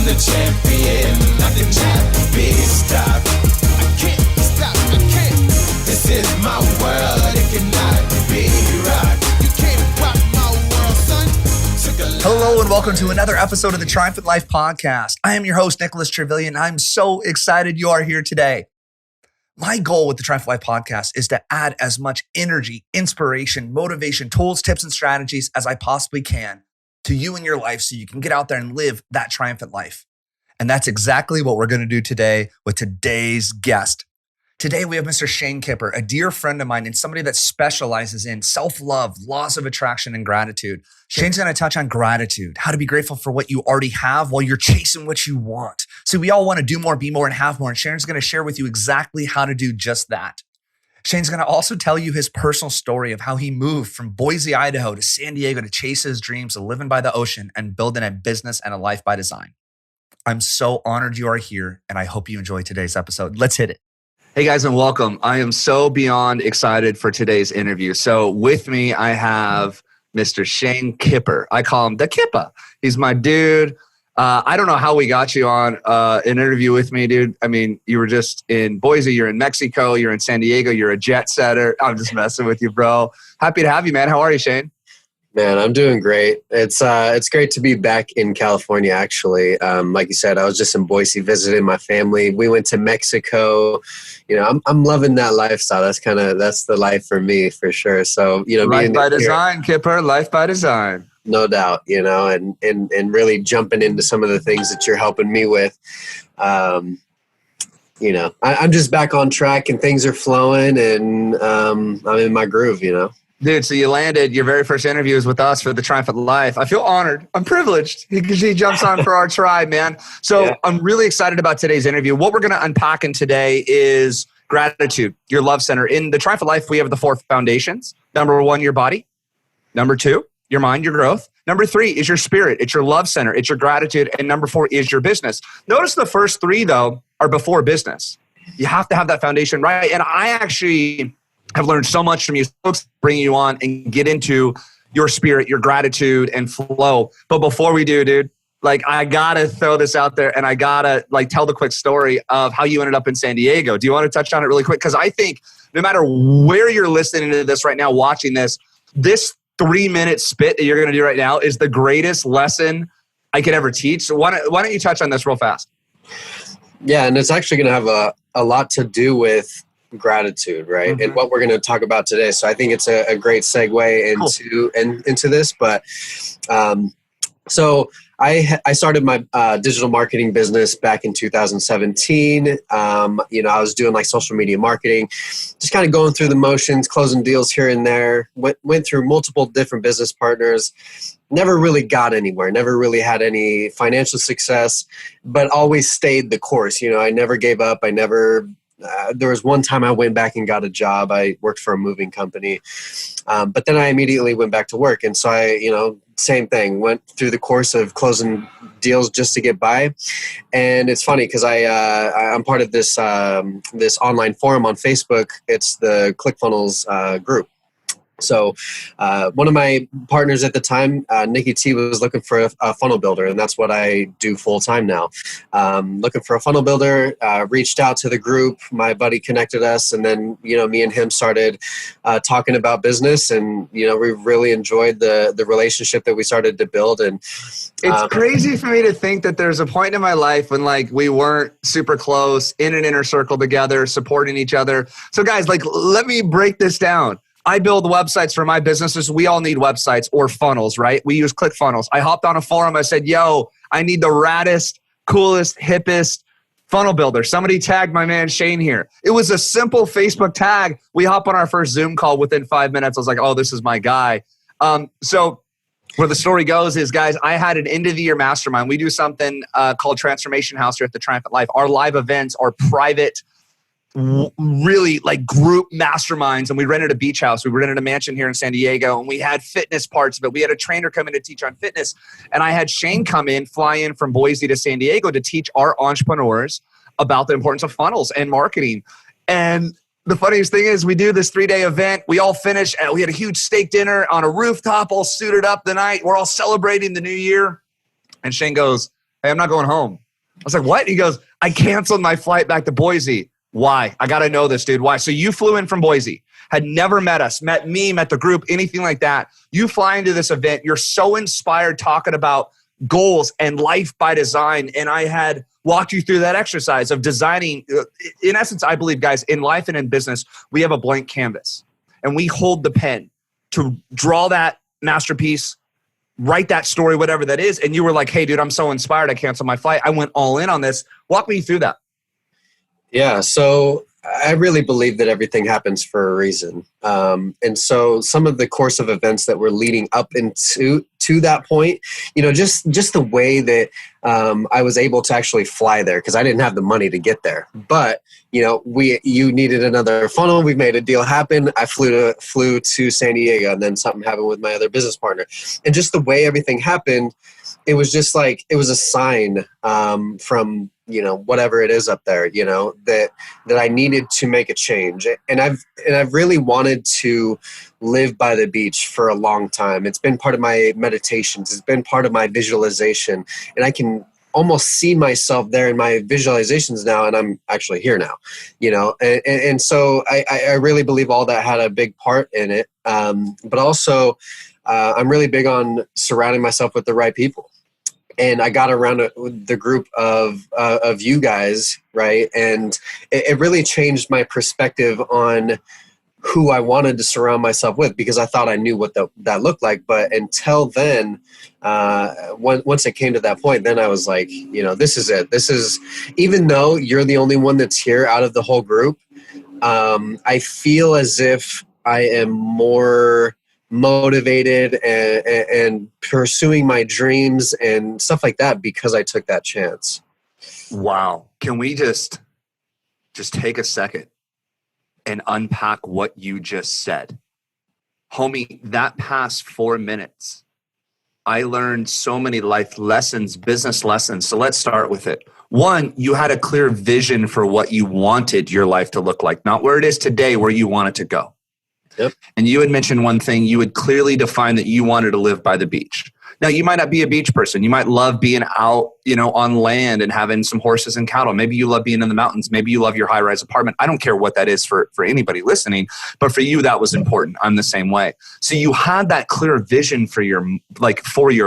the champion, nothing can be stopped. I can't stop, I can't. This is my world, it cannot be rocked. You can't rock my world, son. Hello and welcome to another episode of the Triumphant Life Podcast. I am your host, Nicholas Trevelyan. I'm so excited you are here today. My goal with the Triumphant Life Podcast is to add as much energy, inspiration, motivation, tools, tips, and strategies as I possibly can to you in your life so you can get out there and live that triumphant life. And that's exactly what we're going to do today with today's guest. Today, we have Mr. Shane Kipper, a dear friend of mine and somebody that specializes in self-love, laws of attraction, and gratitude. Shane's going to touch on gratitude, how to be grateful for what you already have while you're chasing what you want. So we all want to do more, be more, and have more. And Shane's going to share with you exactly how to do just that. Shane's going to also tell you his personal story of how he moved from Boise, Idaho to San Diego to chase his dreams of living by the ocean and building a business and a life by design. I'm so honored you are here, and I hope you enjoy today's episode. Let's hit it. Hey guys, and welcome. I am so beyond excited for today's interview. So with me, I have Mr. Shane Kipper. I call him the Kipper. He's my dude. I don't know how we got you on an interview with me, dude. I mean, you were just in Boise, you're in Mexico, you're in San Diego, you're a jet setter. I'm just messing with you, bro. Happy to have you, man. How are you, Shane? Man, I'm doing great. It's great to be back in California, actually. Like you said, I was just in Boise visiting my family. We went to Mexico. You know, I'm loving that lifestyle. That's the life for me, for sure. So, you know, life by design, Kipper, life by design. No doubt, you know, and really jumping into some of the things that you're helping me with. You know, I'm just back on track and things are flowing and I'm in my groove, you know. Dude, so you landed your very first interview was with us for the Triumphant Life. I feel honored. I'm privileged because he jumps on for our tribe, man. So yeah. I'm really excited about today's interview. What we're going to unpack in today is gratitude, your love center. In the Triumphant Life, we have the 4 foundations. Number 1, your body. Number 2, your mind, your growth. Number 3 is your spirit. It's your love center. It's your gratitude. And number 4 is your business. Notice the first 3, though, are before business. You have to have that foundation right. And I actually have learned so much from you folks, bringing you on and get into your spirit, your gratitude and flow. But before we do, dude, like I gotta throw this out there and I gotta like tell the quick story of how you ended up in San Diego. Do you want to touch on it really quick? Because I think no matter where you're listening to this right now, watching this 3-minute spit that you're gonna do right now is the greatest lesson I could ever teach. So why don't you touch on this real fast? Yeah, and it's actually gonna have a lot to do with gratitude, right? Mm-hmm. And what we're going to talk about today. So I think it's a great segue into this. But so I started my digital marketing business back in 2017. You know, I was doing like social media marketing, just kind of going through the motions, closing deals here and there. Went through multiple different business partners. Never really got anywhere, never really had any financial success, but always stayed the course. You know, I never gave up. There was one time I went back and got a job. I worked for a moving company, but then I immediately went back to work. And so same thing, went through the course of closing deals just to get by. And it's funny because I'm part of this online forum on Facebook. It's the ClickFunnels group. So one of my partners at the time, Nikki T, was looking for a funnel builder, and that's what I do full time now. Looking for a funnel builder, reached out to the group. My buddy connected us, and then me and him started talking about business, and we really enjoyed the relationship that we started to build. And it's crazy for me to think that there's a point in my life when we weren't super close in an inner circle together, supporting each other. So guys, let me break this down. I build websites for my businesses. We all need websites or funnels, right? We use ClickFunnels. I hopped on a forum. I said, yo, I need the raddest, coolest, hippest funnel builder. Somebody tagged my man Shane here. It was a simple Facebook tag. We hop on our first Zoom call within 5 minutes. I was like, oh, this is my guy. So where the story goes is, guys, I had an end of the year mastermind. We do something called Transformation House here at the Triumphant Life. Our live events are private, really group masterminds, and we rented a beach house. We rented a mansion here in San Diego, and we had fitness parts of it. We had a trainer come in to teach on fitness, and I had Shane fly in from Boise to San Diego to teach our entrepreneurs about the importance of funnels and marketing. And the funniest thing is, we do this 3-day event. We all finish, and we had a huge steak dinner on a rooftop, all suited up the night. We're all celebrating the new year. And Shane goes, Hey, I'm not going home. I was like, what? He goes, I canceled my flight back to Boise. Why? I got to know this, dude. Why? So you flew in from Boise, had never met us, met me, met the group, anything like that. You fly into this event. You're so inspired talking about goals and life by design. And I had walked you through that exercise of designing. In essence, I believe, guys, in life and in business, we have a blank canvas and we hold the pen to draw that masterpiece, write that story, whatever that is. And you were like, hey, dude, I'm so inspired. I canceled my flight. I went all in on this. Walk me through that. Yeah, so I really believe that everything happens for a reason. And so some of the course of events that were leading up into that point, just the way that I was able to actually fly there, because I didn't have the money to get there. But, you needed another funnel. We made a deal happen. I flew to San Diego, and then something happened with my other business partner. And just the way everything happened, it was just like, it was a sign from, whatever it is up there, that I needed to make a change. And I've really wanted to live by the beach for a long time. It's been part of my meditations. It's been part of my visualization. And I can almost see myself there in my visualizations now. And I'm actually here now, and so I really believe all that had a big part in it. But also I'm really big on surrounding myself with the right people. And I got around the group of you guys, right? And it really changed my perspective on who I wanted to surround myself with, because I thought I knew what that looked like. But until then, once it came to that point, then I was like, this is it. This is, even though you're the only one that's here out of the whole group, I feel as if I am more motivated and pursuing my dreams and stuff like that because I took that chance. Wow. Can we just take a second and unpack what you just said? Homie, that past 4 minutes, I learned so many life lessons, business lessons. So let's start with it. One, you had a clear vision for what you wanted your life to look like, not where it is today, where you want it to go. Yep. And you had mentioned one thing, you had clearly defined that you wanted to live by the beach. Now, you might not be a beach person. You might love being out, on land and having some horses and cattle. Maybe you love being in the mountains. Maybe you love your high-rise apartment. I don't care what that is for anybody listening, but for you, that was important. I'm the same way. So you had that clear vision for your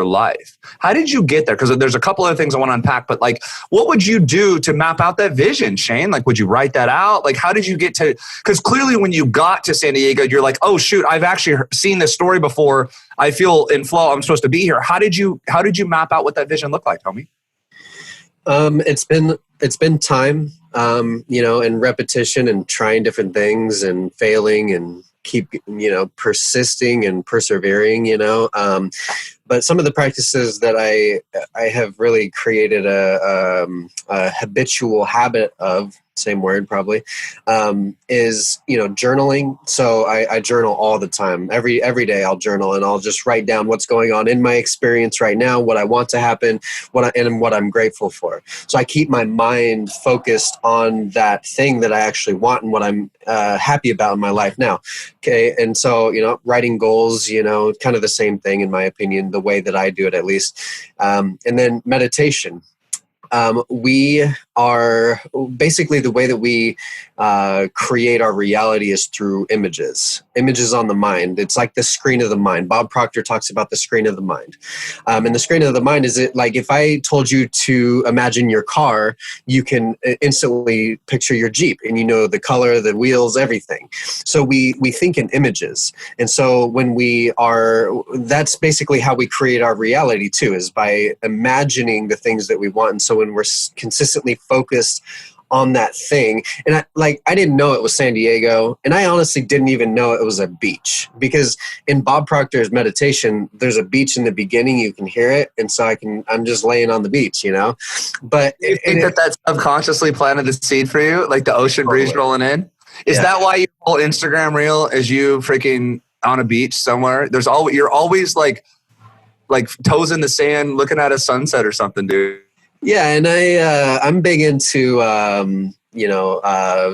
life. How did you get there? Because there's a couple other things I want to unpack, but what would you do to map out that vision, Shane? Would you write that out? How did you get to, because clearly when you got to San Diego, you're like, oh shoot, I've actually seen this story before. I feel in flow. I'm supposed to be here. How did you map out what that vision looked like, homie? It's been time, and repetition and trying different things and failing and keep, persisting and persevering, but some of the practices that I have really created a habitual habit of, same word probably, is, journaling. So I journal all the time. Every day I'll journal and I'll just write down what's going on in my experience right now, what I want to happen, what I'm grateful for. So I keep my mind focused on that thing that I actually want and what I'm happy about in my life now. Okay. And so, writing goals, kind of the same thing in my opinion, the way that I do it at least. And then meditation. We are basically, the way that we create our reality is through images on the mind. It's like the screen of the mind. Bob Proctor talks about the screen of the mind. And the screen of the mind is it like, if I told you to imagine your car, you can instantly picture your Jeep and the color, the wheels, everything. So we think in images. And so that's basically how we create our reality too, is by imagining the things that we want. And so when we're consistently focused on that thing, and I didn't know it was San Diego, and I honestly didn't even know it was a beach, because in Bob Proctor's meditation, there's a beach in the beginning, you can hear it, and so I'm just laying on the beach, But you think that subconsciously planted the seed for you, like the ocean breeze rolling in? Is that why your whole Instagram reel is you freaking on a beach somewhere? You're always like toes in the sand, looking at a sunset or something, dude. Yeah, and I'm big into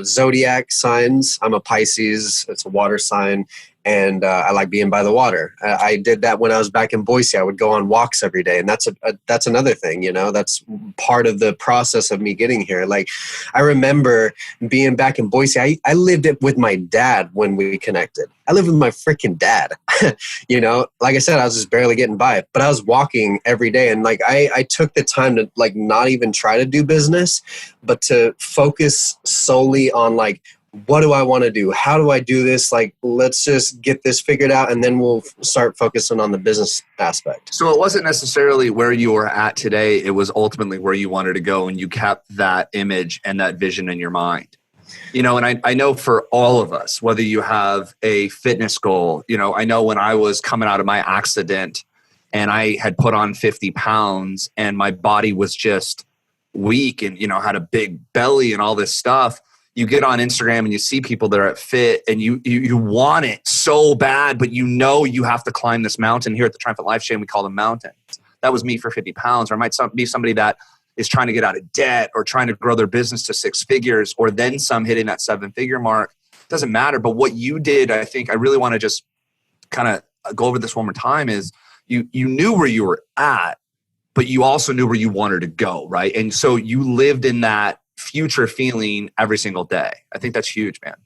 zodiac signs. I'm a Pisces. It's a water sign, and I like being by the water. I did that when I was back in Boise. I would go on walks every day, and that's another thing, that's part of the process of me getting here. Like, I remember being back in Boise. I lived it with my dad when we connected. I lived with my freaking dad. Like I said, I was just barely getting by, but I was walking every day, and like I took the time to like not even try to do business, but to focus solely on like, what do I want to do? How do I do this? Like, let's just get this figured out, and then we'll start focusing on the business aspect. So it wasn't necessarily where you were at today. It was ultimately where you wanted to go, and you kept that image and that vision in your mind. And I know for all of us, whether you have a fitness goal, I know when I was coming out of my accident and I had put on 50 pounds and my body was just weak and, had a big belly and all this stuff. You get on Instagram and you see people that are at fit and you want it so bad, but you have to climb this mountain. Here at the Triumphant Life Chain, we call them mountains. That was me for 50 pounds. Or it might be somebody that is trying to get out of debt or trying to grow their business to 6 figures or then some, hitting that 7-figure mark. It doesn't matter. But what you did, I think I really want to just kind of go over this one more time, is you knew where you were at, but you also knew where you wanted to go, right? And so you lived in that future feeling every single day. I think that's huge, man.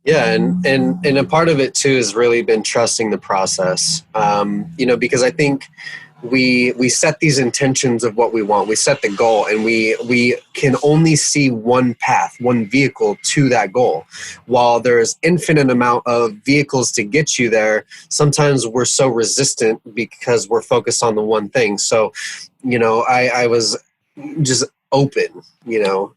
Yeah, and a part of it too has really been trusting the process. Because I think we set these intentions of what we want. We set the goal, and we can only see one path, one vehicle to that goal. While there's infinite amount of vehicles to get you there, sometimes we're so resistant because we're focused on the one thing. So, I was just open,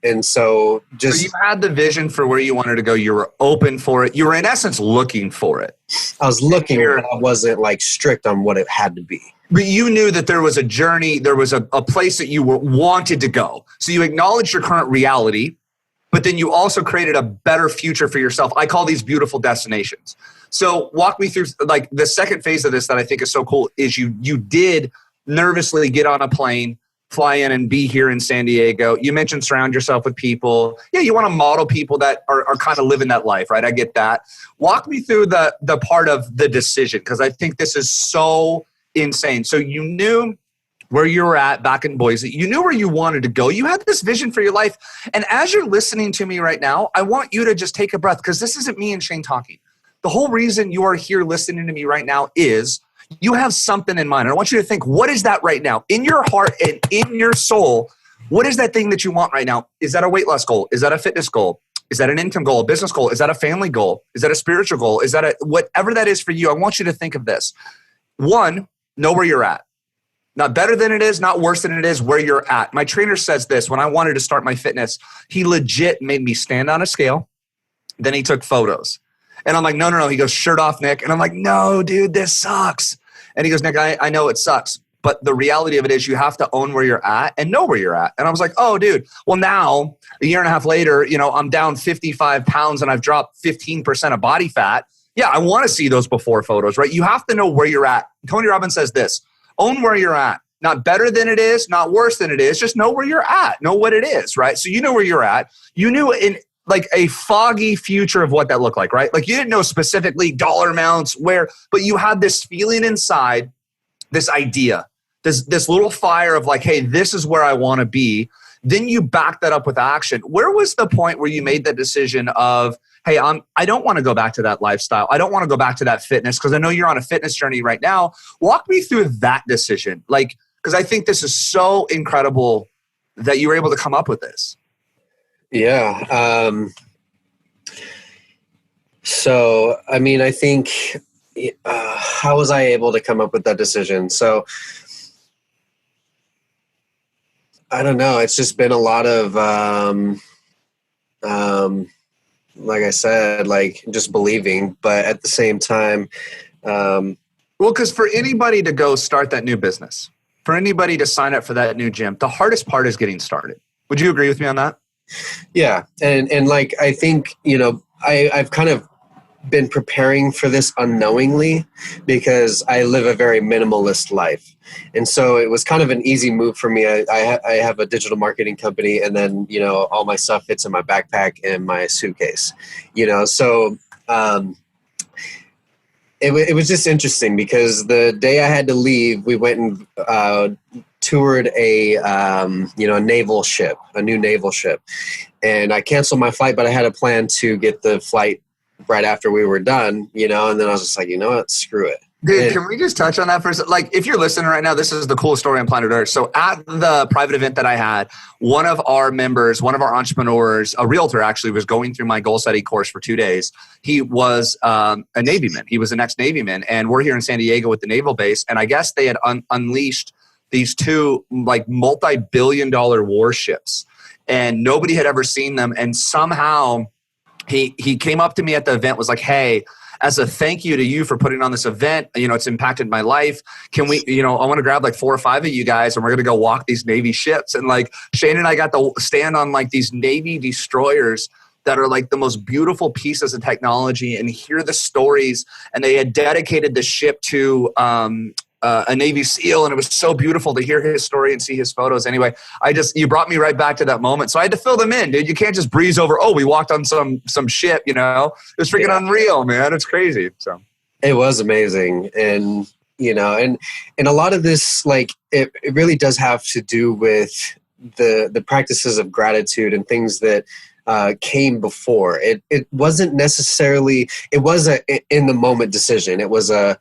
and so just... So you had the vision for where you wanted to go. You were open for it. You were in essence looking for it. I was looking, but I wasn't like strict on what it had to be. But you knew that there was a journey, there was a place that you wanted to go. So you acknowledged your current reality, but then you also created a better future for yourself. I call these beautiful destinations. So walk me through, like, the second phase of this that I think is so cool is you did nervously get on a plane, fly in and be here in San Diego. You mentioned surround yourself with people. Yeah, you want to model people that are kind of living that life, right? I get that. Walk me through the part of the decision, because I think this is so insane. So you knew where you were at back in Boise. You knew where you wanted to go. You had this vision for your life. And as you're listening to me right now, I want you to just take a breath, because this isn't me and Shane talking. The whole reason you are here listening to me right now is you have something in mind. And I want you to think, what is that right now? In your heart and in your soul, what is that thing that you want right now? Is that a weight loss goal? Is that a fitness goal? Is that an income goal, a business goal? Is that a family goal? Is that a spiritual goal? Is that whatever that is for you? I want you to think of this. One, know where you're at. Not better than it is, not worse than it is, where you're at. My trainer says this: when I wanted to start my fitness, he legit made me stand on a scale. Then he took photos. And I'm like, no. He goes, shirt off, Nick. And I'm like, no, dude, this sucks. And he goes, Nick, I know it sucks. But the reality of it is you have to own where you're at and know where you're at. And I was like, oh, dude, well, now, a year and a half later, I'm down 55 pounds and I've dropped 15% of body fat. Yeah, I want to see those before photos, right? You have to know where you're at. Tony Robbins says this: own where you're at. Not better than it is, not worse than it is. Just know where you're at. Know what it is, right? So you know where you're at. You knew in like a foggy future of what that looked like, right? Like you didn't know specifically dollar amounts, where, but you had this feeling inside, this idea, this little fire of like, hey, this is where I want to be. Then you back that up with action. Where was the point where you made the decision of, hey, I don't want to go back to that lifestyle. I don't want to go back to that fitness, because I know you're on a fitness journey right now. Walk me through that decision. Like, because I think this is so incredible that you were able to come up with this. Yeah. So, I mean, I think, how was I able to come up with that decision? So, I don't know. It's just been a lot of, like I said, like just believing, but at the same time, well, because for anybody to go start that new business, for anybody to sign up for that new gym, the hardest part is getting started. Would you agree with me on that? Yeah. And like, I think, I've kind of been preparing for this unknowingly, because I live a very minimalist life. And so it was kind of an easy move for me. I have a digital marketing company, and then, all my stuff fits in my backpack and my suitcase, so, it was just interesting because the day I had to leave, we went and toured a naval ship, a new naval ship. And I canceled my flight, but I had a plan to get the flight right after we were done, and then I was just like, you know what, screw it. Dude, can we just touch on that for a second? Like, if you're listening right now, this is the coolest story on planet Earth. So at the private event that I had, one of our members, one of our entrepreneurs, a realtor actually, was going through my goal setting course for 2 days. He was a Navyman. He was an ex-Navyman. And we're here in San Diego with the naval base. And I guess they had unleashed these two like multi-billion-dollar warships. And nobody had ever seen them. And somehow he came up to me at the event, was like, hey, as a thank you to you for putting on this event, it's impacted my life. Can we, I want to grab like 4 or 5 of you guys and we're going to go walk these Navy ships. And like Shane and I got to stand on like these Navy destroyers that are like the most beautiful pieces of technology and hear the stories. And they had dedicated the ship to a Navy SEAL, and it was so beautiful to hear his story and see his photos. Anyway, you brought me right back to that moment. So I had to fill them in, dude. You can't just breeze over, we walked on some ship, It was freaking unreal, man. It's crazy. So it was amazing. And, and a lot of this, like, it really does have to do with the practices of gratitude and things that came before. It wasn't necessarily, it was a in the moment decision. It was a,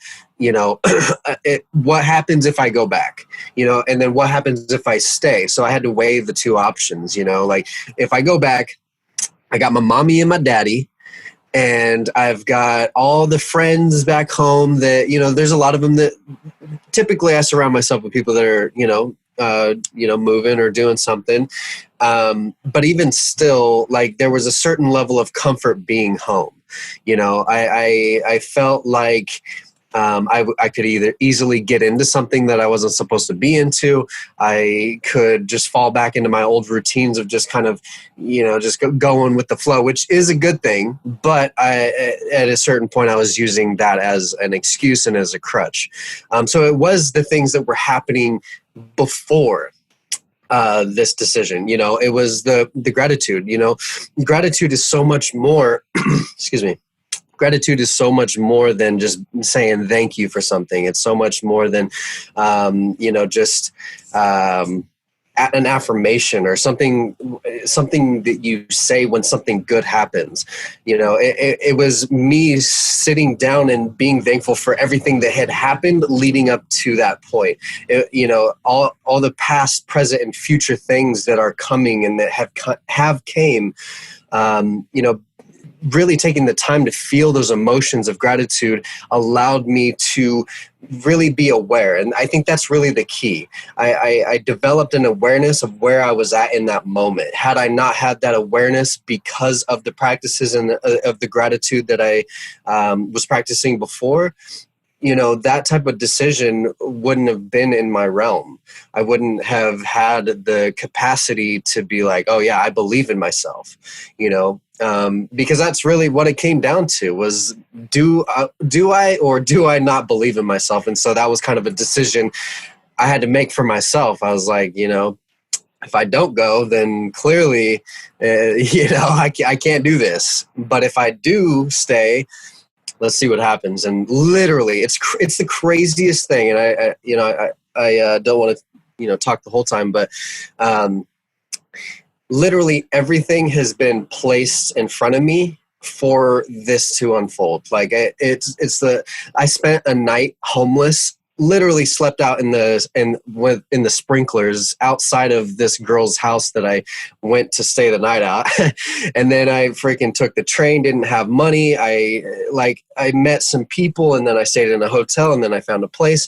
what happens if I go back, and then what happens if I stay? So I had to weigh the two options, like if I go back, I got my mommy and my daddy, and I've got all the friends back home that, there's a lot of them that typically I surround myself with people that are, moving or doing something. But even still, like, there was a certain level of comfort being home. I felt like I could either easily get into something that I wasn't supposed to be into. I could just fall back into my old routines of just kind of, just going with the flow, which is a good thing. But at a certain point, I was using that as an excuse and as a crutch. So it was the things that were happening before this decision. It was the gratitude. Gratitude is so much more. Excuse me. Gratitude is so much more than just saying thank you for something. It's so much more than, just an affirmation or something that you say when something good happens. It was me sitting down and being thankful for everything that had happened leading up to that point. All the past, present, and future things that are coming and that have came. Really taking the time to feel those emotions of gratitude allowed me to really be aware. And I think that's really the key. I developed an awareness of where I was at in that moment. Had I not had that awareness because of the practices and of the gratitude that I was practicing before, that type of decision wouldn't have been in my realm. I wouldn't have had the capacity to be like, oh yeah, I believe in myself, because that's really what it came down to was, do I or do I not believe in myself? And so that was kind of a decision I had to make for myself. I was like, if I don't go, then clearly, I can't do this. But if I do stay, let's see what happens. And literally, it's the craziest thing. And I don't want to talk the whole time, but literally everything has been placed in front of me for this to unfold. Like I spent a night homeless. Literally slept out in the sprinklers outside of this girl's house that I went to stay the night out. And then I freaking took the train, didn't have money. I met some people and then I stayed in a hotel and then I found a place.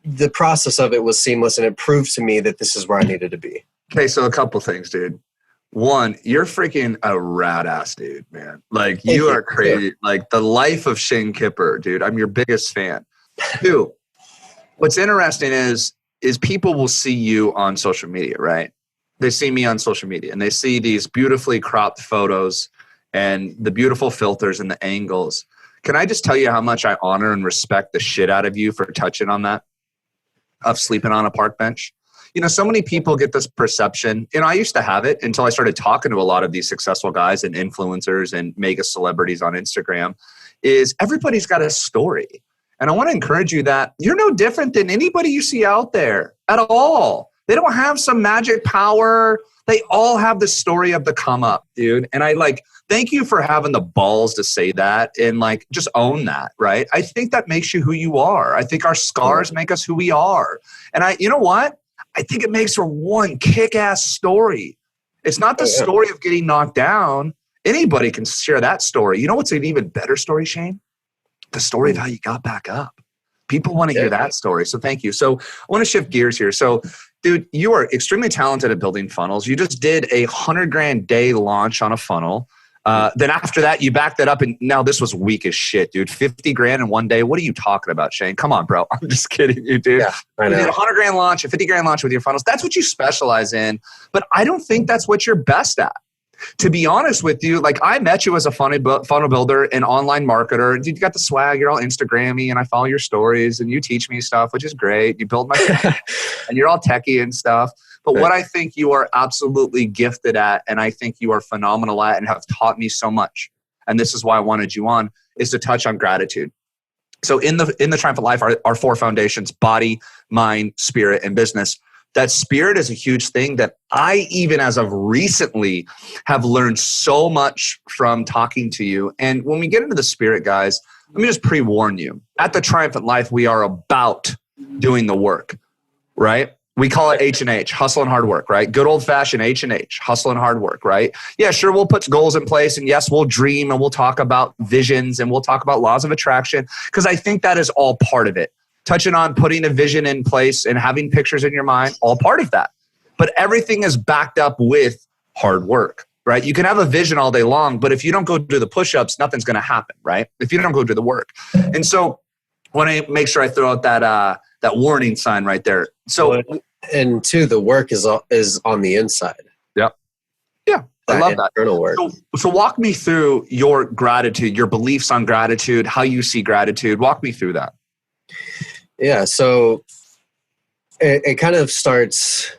The process of it was seamless and it proved to me that this is where I needed to be. Okay, so a couple things, dude. One, you're freaking a rad ass dude, man. Like, you are crazy. Like, the life of Shane Kipper, dude. I'm your biggest fan. 2, what's interesting is people will see you on social media, right? They see me on social media and they see these beautifully cropped photos and the beautiful filters and the angles. Can I just tell you how much I honor and respect the shit out of you for touching on that, of sleeping on a park bench? So many people get this perception. I used to have it until I started talking to a lot of these successful guys and influencers and mega celebrities on Instagram. is everybody's got a story. And I want to encourage you that you're no different than anybody you see out there at all. They don't have some magic power. They all have the story of the come up, dude. And I thank you for having the balls to say that and just own that, right? I think that makes you who you are. I think our scars make us who we are. And you know what? I think it makes for one kick-ass story. It's not the story of getting knocked down. Anybody can share that story. You know what's an even better story, Shane? The story of how you got back up. People want to hear that story. So thank you. So I want to shift gears here. So dude, you are extremely talented at building funnels. You just did a $100,000 day launch on a funnel. Then after that, you backed that up. And now this was weak as shit, dude. 50 grand in one day. What are you talking about, Shane? Come on, bro. I'm just kidding you, dude. Yeah, I know. You did a $100,000 launch, a $50,000 launch with your funnels. That's what you specialize in. But I don't think that's what you're best at. To be honest with you, I met you as a funnel builder and online marketer. You got the swag. You're all Instagrammy, and I follow your stories, and you teach me stuff, which is great. You build my and you're all techie and stuff. But what I think you are absolutely gifted at, and I think you are phenomenal at and have taught me so much, and this is why I wanted you on, is to touch on gratitude. So in the Triumph of Life, our four foundations: body, mind, spirit, and business. That spirit is a huge thing that I, even as of recently, have learned so much from talking to you. And when we get into the spirit, guys, let me just pre-warn you. At the Triumphant Life, we are about doing the work, right? We call it H&H, hustle and hard work, right? Good old-fashioned H&H, hustle and hard work, right? Yeah, sure, we'll put goals in place, and yes, we'll dream, and we'll talk about visions, and we'll talk about laws of attraction, because I think that is all part of it. Touching on putting a vision in place and having pictures in your mind, all part of that. But everything is backed up with hard work, right? You can have a vision all day long, but if you don't go do the push-ups, nothing's going to happen, right? If you don't go do the work. And so I want to make sure I throw out that warning sign right there. So, and two, the work is on the inside. Yeah. I love that. Internal work. So walk me through your gratitude, your beliefs on gratitude, how you see gratitude. Walk me through that. Yeah, so it kind of starts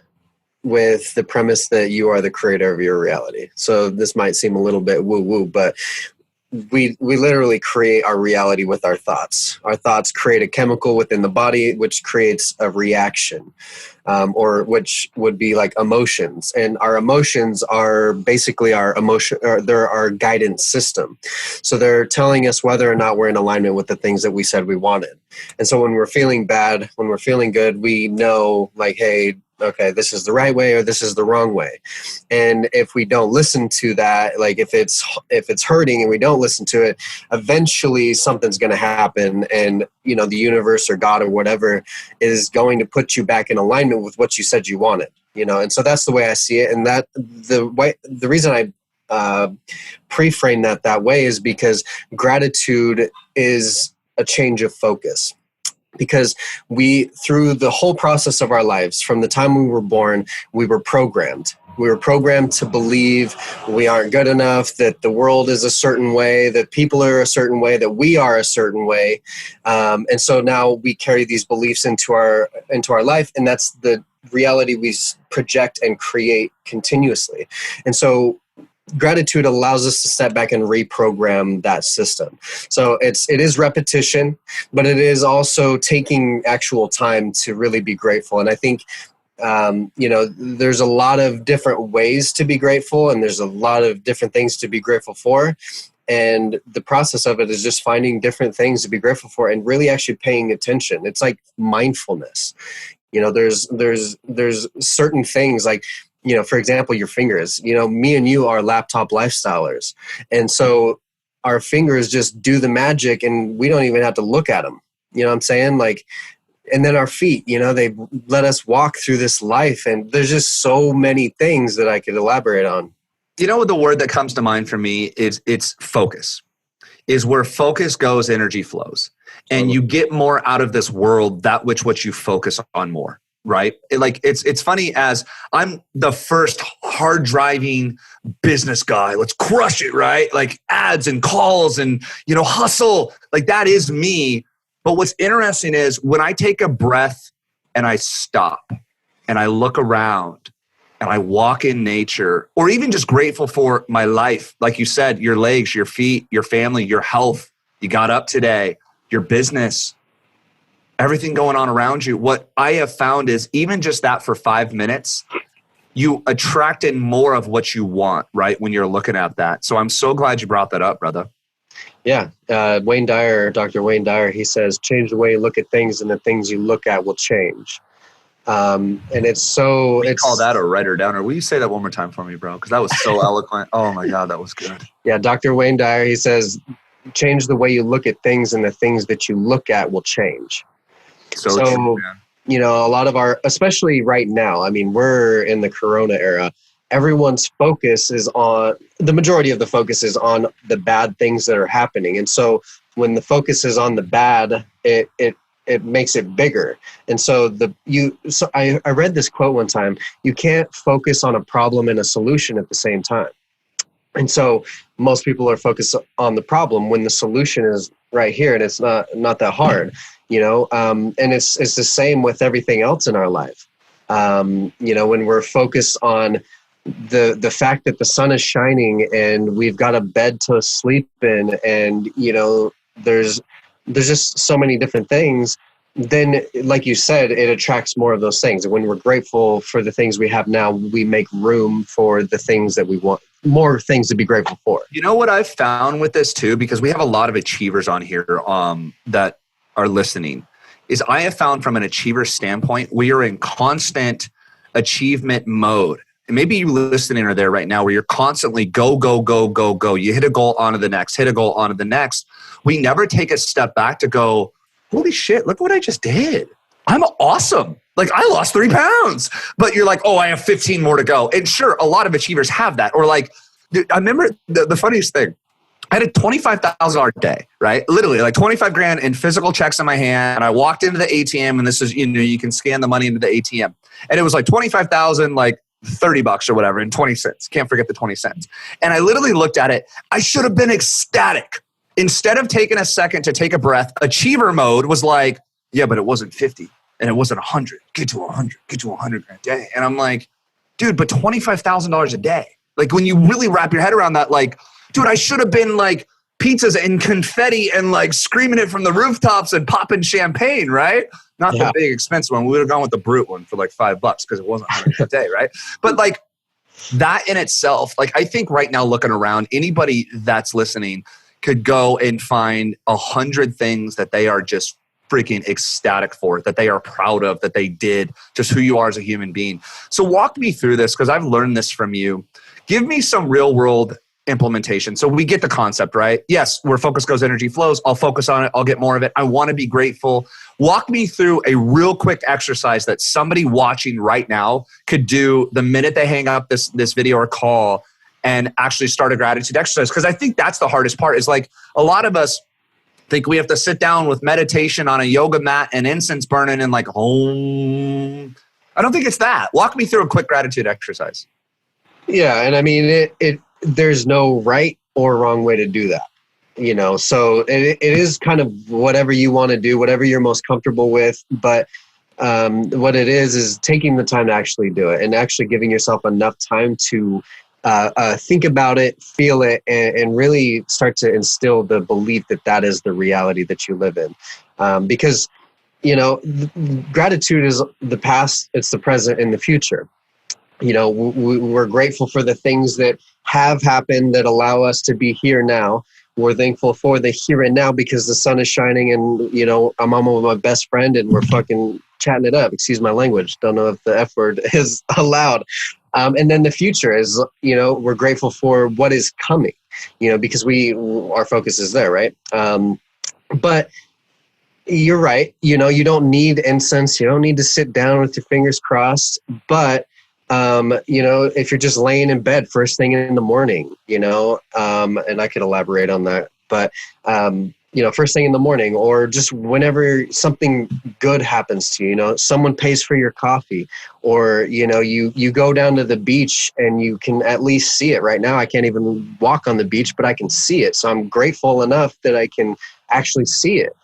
with the premise that you are the creator of your reality. So this might seem a little bit woo-woo, but we literally create our reality with our thoughts. Our thoughts create a chemical within the body, which creates a reaction, or which would be like emotions. And our emotions are basically our emotion, or they're our guidance system. So they're telling us whether or not we're in alignment with the things that we said we wanted. And so when we're feeling bad, when we're feeling good, we know hey, okay, this is the right way or this is the wrong way. And if we don't listen to that, if it's hurting and we don't listen to it, eventually something's going to happen, and the universe or God or whatever is going to put you back in alignment with what you said you wanted. And so that's the way I see it. And that the reason I pre-frame that way is because gratitude is a change of focus. Because through the whole process of our lives, from the time we were born, we were programmed. We were programmed to believe we aren't good enough, that the world is a certain way, that people are a certain way, that we are a certain way. And so now we carry these beliefs into our life, and that's the reality we project and create continuously. And so gratitude allows us to step back and reprogram that system. So it is repetition, but it is also taking actual time to really be grateful. And I think, there's a lot of different ways to be grateful, and there's a lot of different things to be grateful for. And the process of it is just finding different things to be grateful for and really actually paying attention. It's like mindfulness. There's certain things like, for example, your fingers. Me and you are laptop lifestylers. And so our fingers just do the magic, and we don't even have to look at them. You know what I'm saying? And then our feet, they let us walk through this life. And there's just so many things that I could elaborate on. The word that comes to mind for me is it's focus. Is where focus goes, energy flows. And you get more out of this world, what you focus on more. Right? It's funny, as I'm the first hard driving business guy. Let's crush it, right? Ads and calls and, hustle. That is me. But what's interesting is when I take a breath and I stop and I look around and I walk in nature, or even just grateful for my life. Like you said, your legs, your feet, your family, your health, You got up today, your business, everything going on around you. What I have found is even just that for 5 minutes, you attract in more of what you want, right? When you're looking at that. So I'm so glad you brought that up, brother. Yeah. Wayne Dyer, Dr. Wayne Dyer, he says, change the way you look at things and the things you look at will change. And it's so... We call that a writer downer. Will you say that one more time for me, bro? Because that was so eloquent. Oh my God, that was good. Yeah, Dr. Wayne Dyer, he says, change the way you look at things and the things that you look at will change. So true, man. You know, a lot of our, especially right now, I mean, we're in the Corona era. Everyone's focus is on, the majority of the focus is on the bad things that are happening. And so when the focus is on the bad, it makes it bigger. And so I read this quote one time, you can't focus on a problem and a solution at the same time. And so most people are focused on the problem when the solution is right here, and it's not that hard, you know. And it's the same with everything else in our life. You know, when we're focused on the fact that the sun is shining and we've got a bed to sleep in, and you know, there's just so many different things, then like you said, it attracts more of those things. And when we're grateful for the things we have now, we make room for the things that we want, more things to be grateful for. You know what I've found with this too, because we have a lot of achievers on here that are listening, is I have found from an achiever standpoint, we are in constant achievement mode. And maybe you listening are there right now where you're constantly go, go, go, go, go. You hit a goal onto the next, hit a goal onto the next. We never take a step back to go, holy shit, look what I just did. I'm awesome. Like I lost 3 pounds, but you're like, oh, I have 15 more to go. And sure, a lot of achievers have that. Or like, dude, I remember the funniest thing. I had a $25,000 day, right? Literally like 25 grand in physical checks in my hand. And I walked into the ATM, and this is, you know, you can scan the money into the ATM. And it was like 25,000, like $30 or whatever, and 20 cents. Can't forget the 20 cents. And I literally looked at it. I should have been ecstatic. Instead of taking a second to take a breath, achiever mode was like, yeah, but it wasn't 50 and it wasn't 100. Get to 100 grand a day. And I'm like, dude, but $25,000 a day. Like when you really wrap your head around that, like, dude, I should have been like pizzas and confetti and like screaming it from the rooftops and popping champagne, right? Not the big expensive one. We would have gone with the brute one for like $5 because it wasn't 100 a day, right? But like that in itself, like I think right now looking around, anybody that's listening could go and find 100 things that they are just freaking ecstatic for, that they are proud of, that they did, just who you are as a human being. So walk me through this, because I've learned this from you. Give me some real world implementation. So we get the concept, right? Yes, where focus goes, energy flows. I'll focus on it. I'll get more of it. I want to be grateful. Walk me through a real quick exercise that somebody watching right now could do the minute they hang up this video or call and actually start a gratitude exercise. Because I think that's the hardest part, is like a lot of us think we have to sit down with meditation on a yoga mat and incense burning and like, I don't think it's that. Walk me through a quick gratitude exercise. Yeah. And I mean, there's no right or wrong way to do that, you know? So it is kind of whatever you want to do, whatever you're most comfortable with. But what it is taking the time to actually do it and actually giving yourself enough time to think about it, feel it, and really start to instill the belief that that is the reality that you live in. Because, you know, gratitude is the past, it's the present, and the future. You know, we're grateful for the things that have happened that allow us to be here now. We're thankful for the here and now because the sun is shining and, you know, I'm on with my best friend and we're fucking chatting it up. Excuse my language. Don't know if the F word is allowed. And then the future is, you know, we're grateful for what is coming, you know, because our focus is there, right? But you're right. You know, you don't need incense. You don't need to sit down with your fingers crossed. But, you know, if you're just laying in bed first thing in the morning, you know, and I could elaborate on that, but, you know, first thing in the morning, or just whenever something good happens to you, you know, someone pays for your coffee, or, you know, you go down to the beach and you can at least see it. Right now, I can't even walk on the beach, but I can see it. So I'm grateful enough that I can actually see it.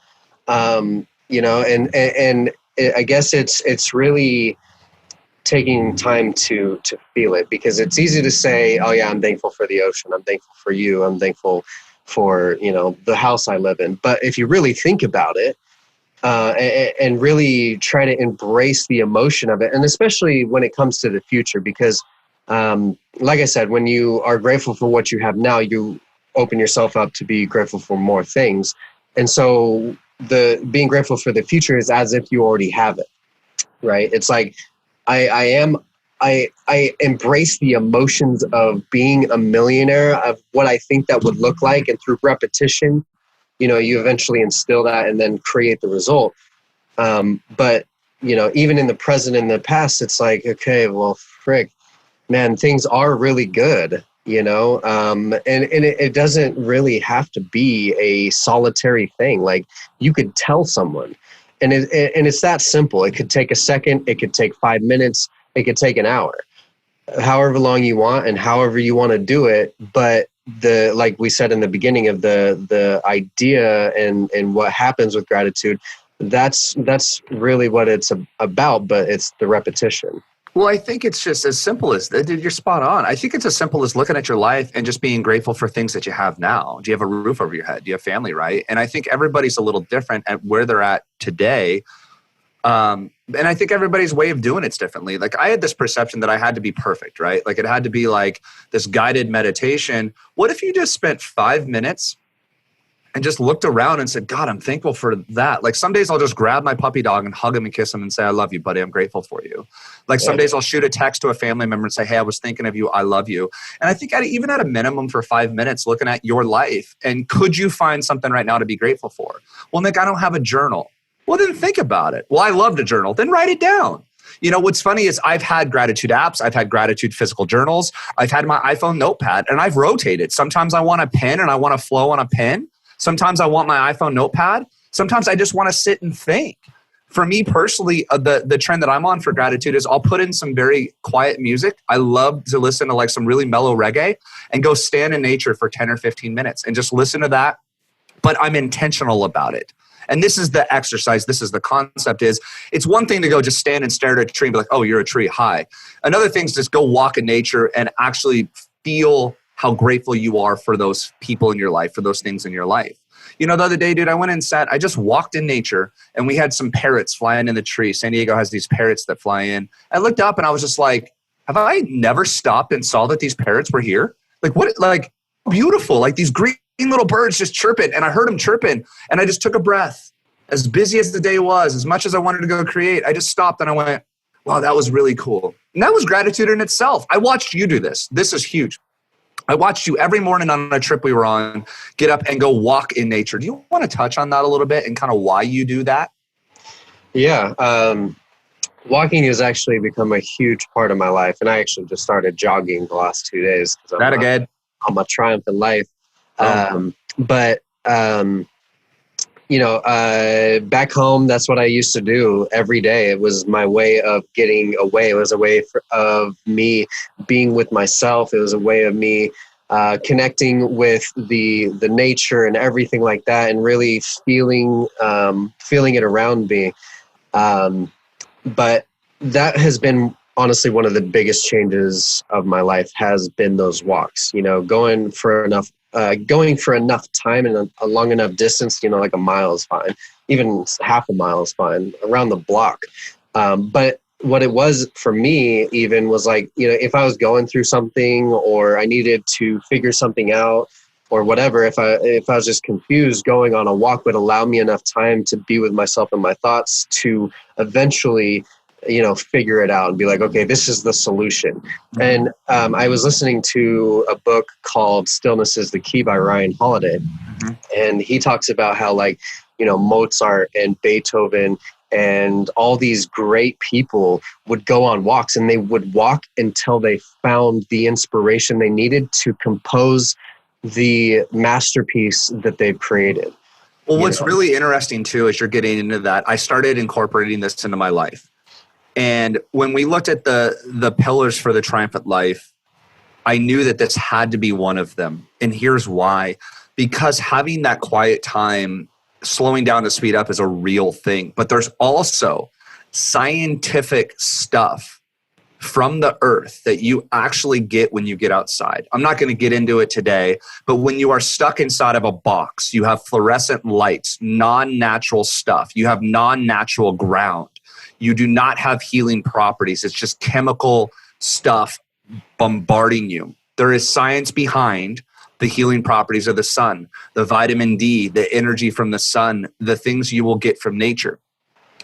You know, and I guess it's really taking time to feel it, because it's easy to say, oh yeah, I'm thankful for the ocean. I'm thankful for you. I'm thankful for, the house I live in. But if you really think about it, and really try to embrace the emotion of it, and especially when it comes to the future, because like I said, when you are grateful for what you have now, you open yourself up to be grateful for more things. And so the being grateful for the future is as if you already have it, right? It's like I embrace the emotions of being a millionaire, of what I think that would look like, and through repetition, you eventually instill that and then create the result. But even in the present and the past, it's like, okay, well, frick, man, things are really good, and it doesn't really have to be a solitary thing. Like, you could tell someone, and it's that simple. It could take a second, it could take 5 minutes, it could take an hour, however long you want and however you want to do it. But like we said in the beginning of the idea and what happens with gratitude, that's really what it's about, but it's the repetition. Well, I think it's just as simple as, dude, you're spot on. I think it's as simple as looking at your life and just being grateful for things that you have now. Do you have a roof over your head? Do you have family, right? And I think everybody's a little different at where they're at today. And I think everybody's way of doing it's differently. Like, I had this perception that I had to be perfect, right? Like, it had to be like this guided meditation. What if you just spent 5 minutes and just looked around and said, God, I'm thankful for that. Like, some days I'll just grab my puppy dog and hug him and kiss him and say, I love you, buddy. I'm grateful for you. Like, some days I'll shoot a text to a family member and say, hey, I was thinking of you. I love you. And I think even at a minimum for 5 minutes, looking at your life, and could you find something right now to be grateful for? Well, Nick, I don't have a journal. Well, then think about it. Well, I love to journal. Then write it down. What's funny is I've had gratitude apps. I've had gratitude physical journals. I've had my iPhone notepad, and I've rotated. Sometimes I want a pen and I want to flow on a pen. Sometimes I want my iPhone notepad. Sometimes I just want to sit and think. For me personally, the trend that I'm on for gratitude is I'll put in some very quiet music. I love to listen to like some really mellow reggae and go stand in nature for 10 or 15 minutes and just listen to that. But I'm intentional about it. And this is the exercise. This is the concept. It's one thing to go just stand and stare at a tree and be like, oh, you're a tree. Hi. Another thing is just go walk in nature and actually feel how grateful you are for those people in your life, for those things in your life. The other day, dude, I just walked in nature and we had some parrots flying in the tree. San Diego has these parrots that fly in. I looked up and I was just like, have I never stopped and saw that these parrots were here? Like, what, like, beautiful, like these green little birds just chirping. And I heard them chirping and I just took a breath. As busy as the day was, as much as I wanted to go create, I just stopped and I went, wow, that was really cool. And that was gratitude in itself. I watched you do this. This is huge. I watched you every morning on a trip we were on, get up and go walk in nature. Do you want to touch on that a little bit and kind of why you do that? Yeah. Walking has actually become a huge part of my life. And I actually just started jogging the last 2 days. That again? I'm a triumphant life. Back home, that's what I used to do every day. It was my way of getting away. It was a way of me being with myself. It was a way of me connecting with the nature and everything like that, and really feeling it around me. But that has been honestly one of the biggest changes of my life, has been those walks. Going for enough time and a long enough distance, like a mile is fine. Even half a mile is fine, around the block. But what it was for me even was like, if I was going through something or I needed to figure something out or whatever, if I was just confused, going on a walk would allow me enough time to be with myself and my thoughts to eventually figure it out and be like, okay, this is the solution. And I was listening to a book called Stillness is the Key by Ryan Holiday. And he talks about how Mozart and Beethoven and all these great people would go on walks, and they would walk until they found the inspiration they needed to compose the masterpiece that they've created. Well, what's really interesting too, as you're getting into that, I started incorporating this into my life. And when we looked at the pillars for the triumphant life, I knew that this had to be one of them. And here's why. Because having that quiet time, slowing down to speed up is a real thing. But there's also scientific stuff from the earth that you actually get when you get outside. I'm not going to get into it today, but when you are stuck inside of a box, you have fluorescent lights, non-natural stuff. You have non-natural ground. You do not have healing properties. It's just chemical stuff bombarding you. There is science behind the healing properties of the sun, the vitamin D, the energy from the sun, the things you will get from nature.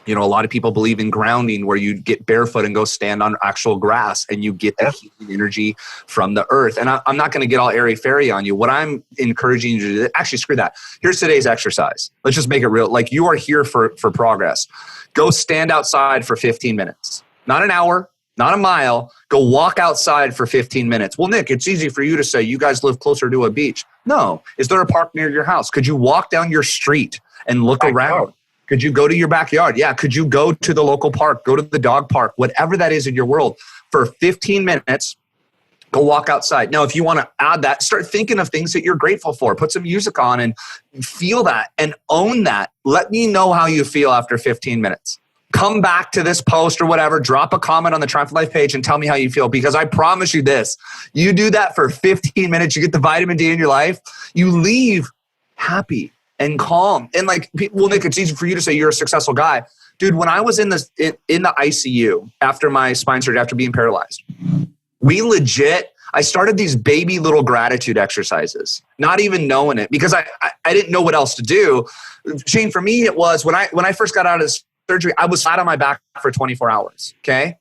You know, a lot of people believe in grounding where you get barefoot and go stand on actual grass and you get the healing energy from the earth. And I'm not going to get all airy-fairy on you. What I'm encouraging you to do, actually, screw that. Here's today's exercise. Let's just make it real. Like, you are here for progress. Go stand outside for 15 minutes. Not an hour, not a mile. Go walk outside for 15 minutes. Well, Nick, it's easy for you to say you guys live closer to a beach. No. Is there a park near your house? Could you walk down your street and look around? Could you go to your backyard? Yeah. Could you go to the local park, go to the dog park, whatever that is in your world for 15 minutes, go walk outside. Now, if you want to add that, start thinking of things that you're grateful for. Put some music on and feel that and own that. Let me know how you feel after 15 minutes. Come back to this post or whatever, drop a comment on the Triumph Life page and tell me how you feel, because I promise you this, you do that for 15 minutes, you get the vitamin D in your life, you leave happy and calm. And like, well, Nick, it's easy for you to say you're a successful guy. Dude, when I was in the ICU after my spine surgery, after being paralyzed, I started these baby little gratitude exercises, not even knowing it, because I didn't know what else to do. Shane, for me, it was when I first got out of this surgery, I was flat on my back for 24 hours, okay?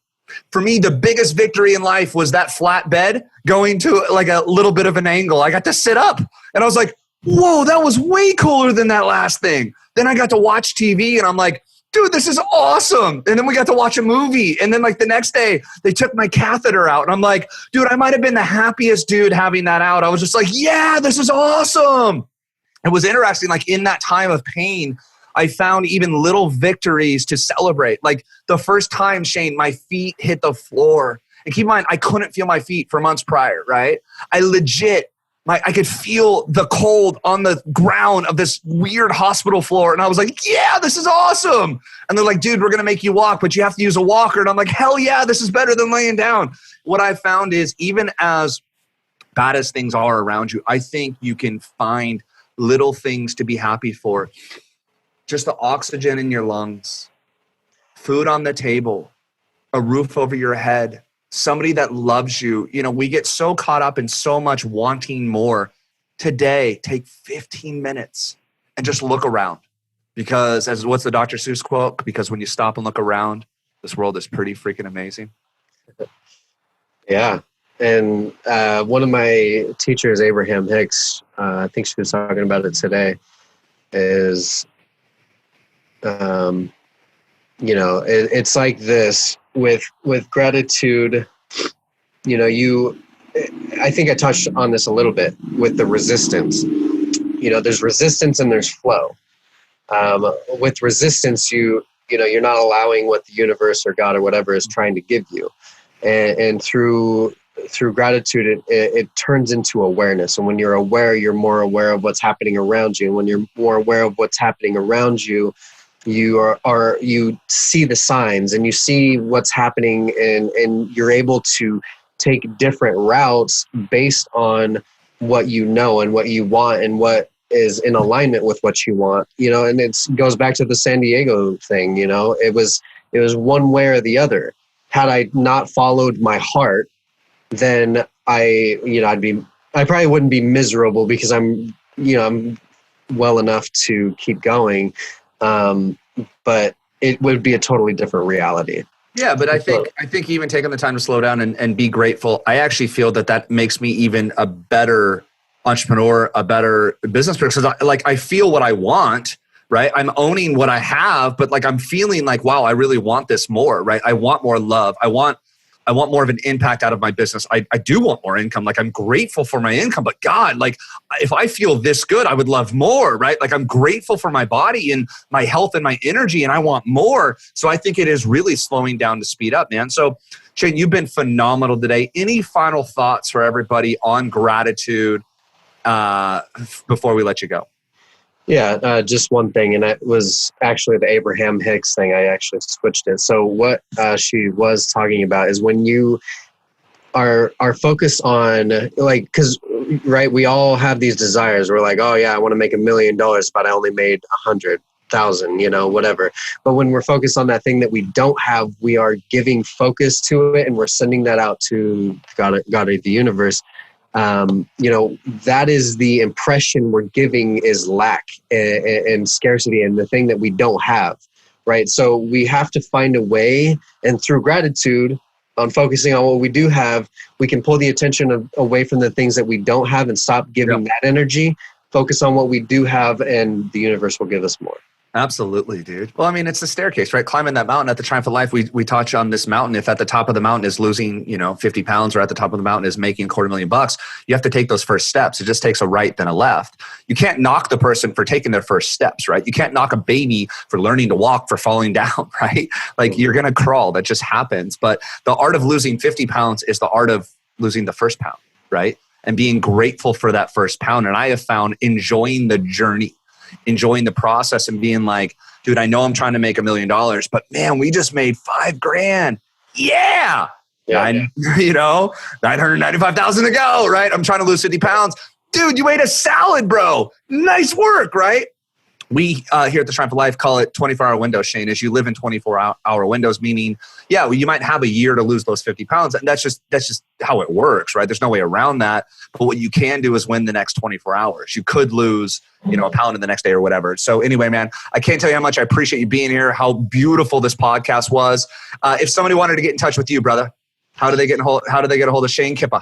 For me, the biggest victory in life was that flat bed going to like a little bit of an angle. I got to sit up and I was like, whoa, that was way cooler than that last thing. Then I got to watch TV and I'm like, dude, this is awesome. And then we got to watch a movie. And then like the next day they took my catheter out and I'm like, dude, I might've been the happiest dude having that out. I was just like, yeah, this is awesome. It was interesting. Like in that time of pain, I found even little victories to celebrate. Like the first time, Shane, my feet hit the floor. And keep in mind, I couldn't feel my feet for months prior, right? I could feel the cold on the ground of this weird hospital floor. And I was like, yeah, this is awesome. And they're like, dude, we're going to make you walk, but you have to use a walker. And I'm like, hell yeah, this is better than laying down. What I found is even as bad as things are around you, I think you can find little things to be happy for. Just the oxygen in your lungs, food on the table, a roof over your head, somebody that loves you. You know, we get so caught up in so much wanting more. Today, take 15 minutes and just look around. Because what's the Dr. Seuss quote? Because when you stop and look around, this world is pretty freaking amazing. Yeah. And one of my teachers, Abraham Hicks, I think she was talking about it today, is, it's like this with gratitude. You know, I think I touched on this a little bit with the resistance. You know, there's resistance and there's flow. With resistance, you're not allowing what the universe or God or whatever is trying to give you. And through gratitude, it turns into awareness. And when you're aware, you're more aware of what's happening around you. And when you're more aware of what's happening around you, you see the signs and you see what's happening, and you're able to take different routes based on what you know and what you want and what is in alignment with what you want. You know, and it goes back to the San Diego thing. You know, it was one way or the other. Had I not followed my heart, then I probably wouldn't be miserable, because I'm well enough to keep going. But it would be a totally different reality. Yeah, but I think even taking the time to slow down and be grateful, I actually feel that makes me even a better entrepreneur, a better business person. Because I feel what I want, right? I'm owning what I have, but like I'm feeling like, wow, I really want this more, right? I want more love. I want more of an impact out of my business. I do want more income. Like I'm grateful for my income, but God, like if I feel this good, I would love more, right? Like I'm grateful for my body and my health and my energy, and I want more. So I think it is really slowing down to speed up, man. So Shane, you've been phenomenal today. Any final thoughts for everybody on gratitude before we let you go? Yeah, just one thing, and that was actually the Abraham Hicks thing. I actually switched it. So what she was talking about is when you are focused on, like, because right, we all have these desires. We're like, oh yeah, I want to make $1 million, but I only made 100,000, whatever. But when we're focused on that thing that we don't have, we are giving focus to it, and we're sending that out to God of the universe. That is the impression we're giving is lack and scarcity and the thing that we don't have, right? So we have to find a way, and through gratitude, on focusing on what we do have, we can pull the attention away from the things that we don't have and stop giving that energy, focus on what we do have, and the universe will give us more. Absolutely, dude. Well, I mean, it's the staircase, right? Climbing that mountain at the Triumph of Life, we touch on this mountain. If at the top of the mountain is losing, 50 pounds, or at the top of the mountain is making $250,000, you have to take those first steps. It just takes a right, then a left. You can't knock the person for taking their first steps, right? You can't knock a baby for learning to walk, for falling down, right? Like, you're going to crawl. That just happens. But the art of losing 50 pounds is the art of losing the first pound, right? And being grateful for that first pound. And I have found enjoying the journey, enjoying the process, and being like, dude, I know I'm trying to make $1 million, but man, we just made $5,000. Yeah. 995,000 to go, right? I'm trying to lose 50 pounds. Dude, you ate a salad, bro. Nice work, right? We here at the Triumph of Life call it 24-hour windows, Shane, as you live in 24-hour windows, meaning, you might have a year to lose those 50 pounds. And that's just how it works, right? There's no way around that. But what you can do is win the next 24 hours. You could lose, a pound in the next day or whatever. So anyway, man, I can't tell you how much I appreciate you being here, how beautiful this podcast was. If somebody wanted to get in touch with you, brother, how do they get a hold of Shane Kipper?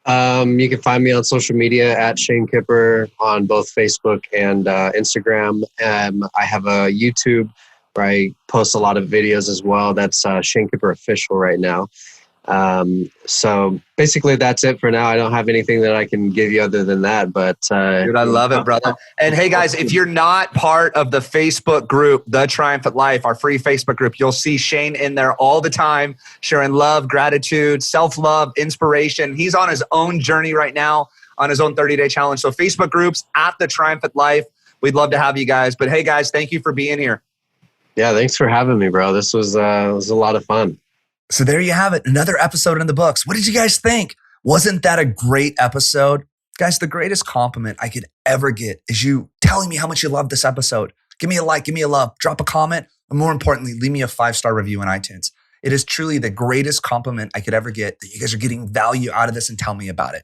You can find me on social media at Shane Kipper on both Facebook and Instagram. I have a YouTube where I post a lot of videos as well. That's Shane Kipper Official right now. So basically that's it for now. I don't have anything that I can give you other than that, but dude, I love it, brother. And hey guys, if you're not part of the Facebook group, The Triumphant Life, our free Facebook group, you'll see Shane in there all the time, sharing love, gratitude, self-love, inspiration. He's on his own journey right now, on his own 30-day challenge. So Facebook groups at The Triumphant Life. We'd love to have you guys. But hey guys, thank you for being here. Yeah, thanks for having me, bro. This was a lot of fun. So there you have it. Another episode in the books. What did you guys think? Wasn't that a great episode? Guys, the greatest compliment I could ever get is you telling me how much you love this episode. Give me a like, give me a love, drop a comment, and more importantly, leave me a 5-star review on iTunes. It is truly the greatest compliment I could ever get that you guys are getting value out of this and tell me about it.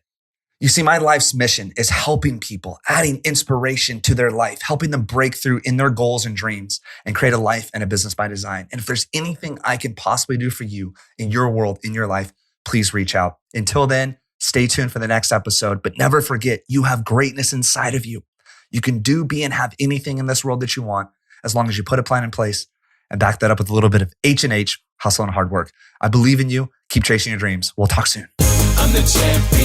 You see, my life's mission is helping people, adding inspiration to their life, helping them break through in their goals and dreams and create a life and a business by design. And if there's anything I can possibly do for you in your world, in your life, please reach out. Until then, stay tuned for the next episode, but never forget, you have greatness inside of you. You can do, be, and have anything in this world that you want as long as you put a plan in place and back that up with a little bit of H&H, hustle and hard work. I believe in you. Keep chasing your dreams. We'll talk soon. I'm the champion.